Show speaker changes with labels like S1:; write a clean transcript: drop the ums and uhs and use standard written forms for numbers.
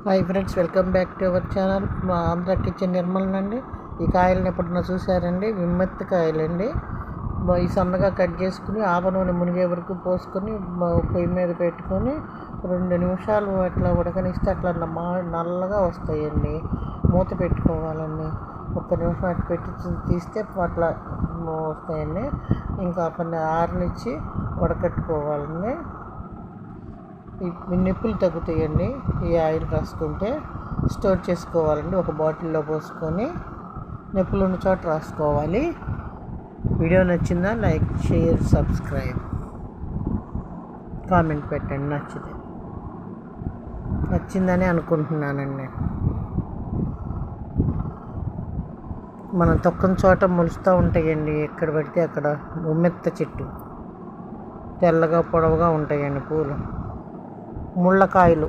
S1: Hi friends, welcome back to our channel. మా Andhra kitchen Nirmal అండి. ఈ కాయలను ఎప్పుడన్నా చూసారండి? విమ్మెత్తి కాయలండి. ఈ సన్నగా కట్ చేసుకుని ఆవ నూనె మునిగే వరకు పోసుకొని పొయ్యి మీద పెట్టుకొని 2 నిమిషాలు అట్లా ఉడకనిస్తే అట్లా నల్లగా వస్తాయండి. మూత పెట్టుకోవాలండి. 1 నిమిషం అట్లా పెట్టి తీస్తే అట్లా వస్తాయండి. ఇంకా కొన్ని ఆరనిచ్చి ఉడకట్టుకోవాలండి. ఈ నిప్పులు తగ్గుతాయండి. ఈ ఆయిల్ రాసుకుంటే స్టోర్ చేసుకోవాలండి. ఒక బాటిల్లో పోసుకొని నిప్పులు ఉన్న చోట రాసుకోవాలి. వీడియో నచ్చిందా? లైక్, షేర్, సబ్స్క్రైబ్, కామెంట్ పెట్టండి. నచ్చిందని అనుకుంటున్నానండి. మనం తొక్కని చోట మొలుస్తూ ఉంటాయండి. ఎక్కడ పడితే అక్కడ ఉమ్మెత్త చెట్టు తెల్లగా పొడవుగా ఉంటాయండి పూలు, ముళ్ళకాయలు.